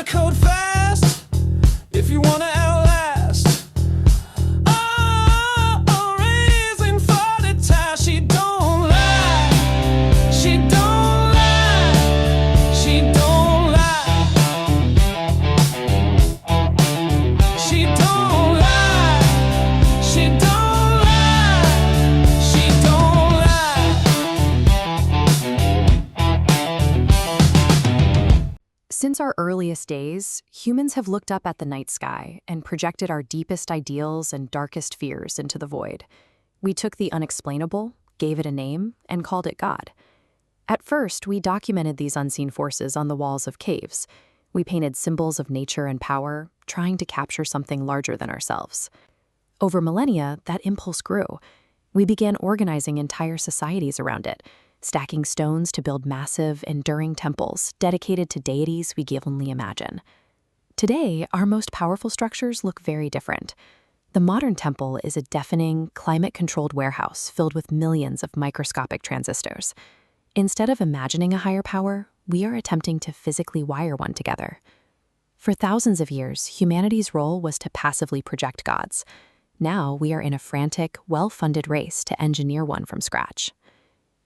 a code fast if you wanna outlast. Oh, raising for the time. She don't lie. She don't lie. She don't lie. She don't lie. She don't lie. She don't lie. Since our earliest days, humans have looked up at the night sky and projected our deepest ideals and darkest fears into the void. We took the unexplainable, gave it a name, and called it God. At first, we documented these unseen forces on the walls of caves. We painted symbols of nature and power, trying to capture something larger than ourselves. Over millennia, that impulse grew. We began organizing entire societies around it, stacking stones to build massive, enduring temples dedicated to deities we can only imagine. Today, our most powerful structures look very different. The modern temple is a deafening, climate-controlled warehouse filled with millions of microscopic transistors. Instead of imagining a higher power, we are attempting to physically wire one together. For thousands of years, humanity's role was to passively project gods. Now we are in a frantic, well-funded race to engineer one from scratch.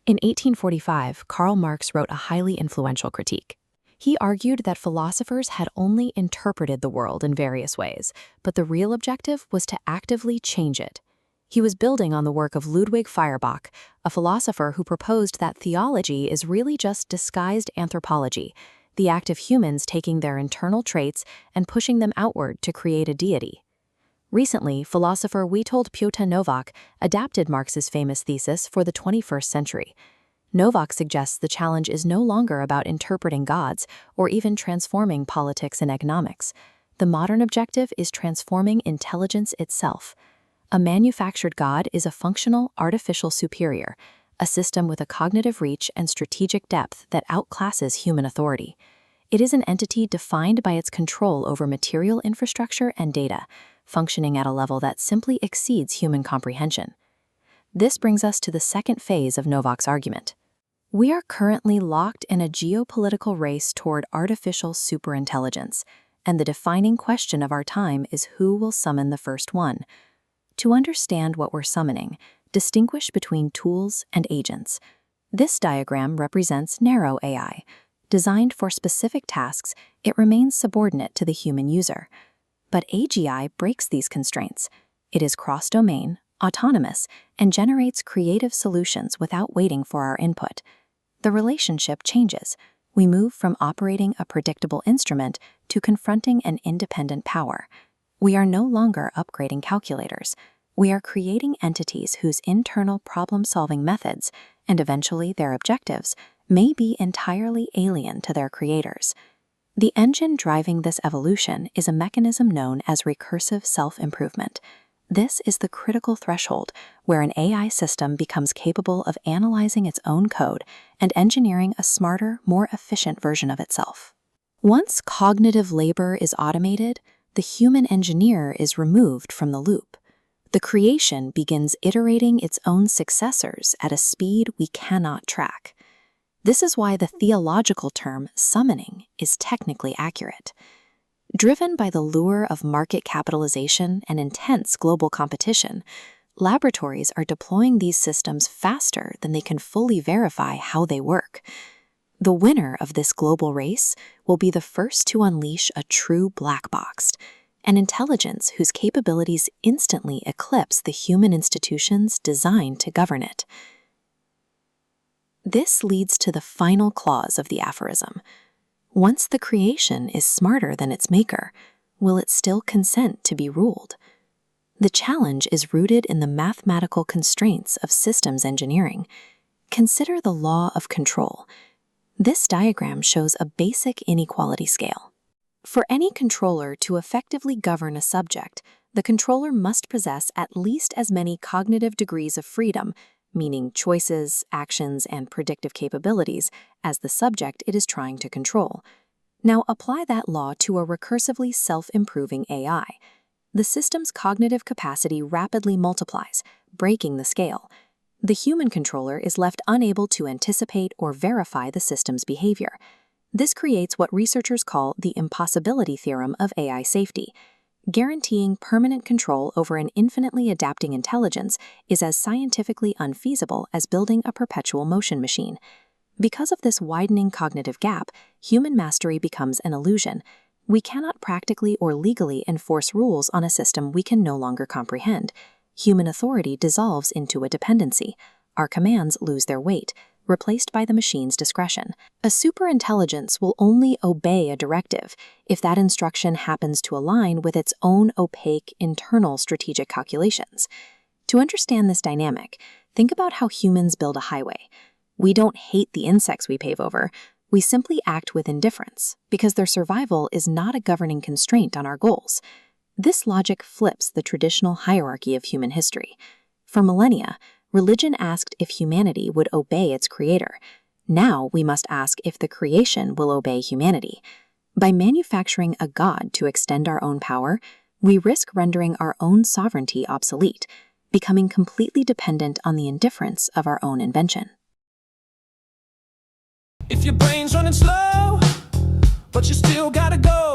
In 1845, Karl Marx wrote a highly influential critique. He argued that philosophers had only interpreted the world in various ways, but the real objective was to actively change it. He was building on the work of Ludwig Feuerbach, a philosopher who proposed that theology is really just disguised anthropology, the act of humans taking their internal traits and pushing them outward to create a deity. Recently, philosopher Witold Piotr Nowak adapted Marx's famous thesis for the 21st century. Nowak suggests the challenge is no longer about interpreting gods or even transforming politics and economics. The modern objective is transforming intelligence itself. A manufactured god is a functional, artificial superior, a system with a cognitive reach and strategic depth that outclasses human authority. It is an entity defined by its control over material infrastructure and data, functioning at a level that simply exceeds human comprehension. This brings us to the second phase of Nowak's argument. We are currently locked in a geopolitical race toward artificial superintelligence, and the defining question of our time is who will summon the first one. To understand what we're summoning, distinguish between tools and agents. This diagram represents narrow AI. Designed for specific tasks, it remains subordinate to the human user. But AGI breaks these constraints. It is cross-domain, autonomous, and generates creative solutions without waiting for our input. The relationship changes. We move from operating a predictable instrument to confronting an independent power. We are no longer upgrading calculators. We are creating entities whose internal problem-solving methods, and eventually their objectives, may be entirely alien to their creators. The engine driving this evolution is a mechanism known as recursive self-improvement. This is the critical threshold where an AI system becomes capable of analyzing its own code and engineering a smarter, more efficient version of itself. Once cognitive labor is automated, the human engineer is removed from the loop. The creation begins iterating its own successors at a speed we cannot track. This is why the theological term summoning is technically accurate. Driven by the lure of market capitalization and intense global competition, laboratories are deploying these systems faster than they can fully verify how they work. The winner of this global race will be the first to unleash a true black box, an intelligence whose capabilities instantly eclipse the human institutions designed to govern it. This leads to the final clause of the aphorism. Once the creation is smarter than its maker, will it still consent to be ruled? The challenge is rooted in the mathematical constraints of systems engineering. Consider the law of control. This diagram shows a basic inequality scale. For any controller to effectively govern a subject, the controller must possess at least as many cognitive degrees of freedom, meaning choices, actions, and predictive capabilities, as the subject it is trying to control. Now apply that law to a recursively self-improving AI. The system's cognitive capacity rapidly multiplies, breaking the scale. The human controller is left unable to anticipate or verify the system's behavior. This creates what researchers call the impossibility theorem of AI safety. Guaranteeing permanent control over an infinitely adapting intelligence is as scientifically unfeasible as building a perpetual motion machine. Because of this widening cognitive gap, human mastery becomes an illusion. We cannot practically or legally enforce rules on a system we can no longer comprehend. Human authority dissolves into a dependency. Our commands lose their weight, replaced by the machine's discretion. A superintelligence will only obey a directive if that instruction happens to align with its own opaque internal strategic calculations. To understand this dynamic, think about how humans build a highway. We don't hate the insects we pave over. We simply act with indifference because their survival is not a governing constraint on our goals. This logic flips the traditional hierarchy of human history. For millennia, religion asked if humanity would obey its creator. Now we must ask if the creation will obey humanity. By manufacturing a god to extend our own power, we risk rendering our own sovereignty obsolete, becoming completely dependent on the indifference of our own invention. If your brain's running slow, but you still gotta go.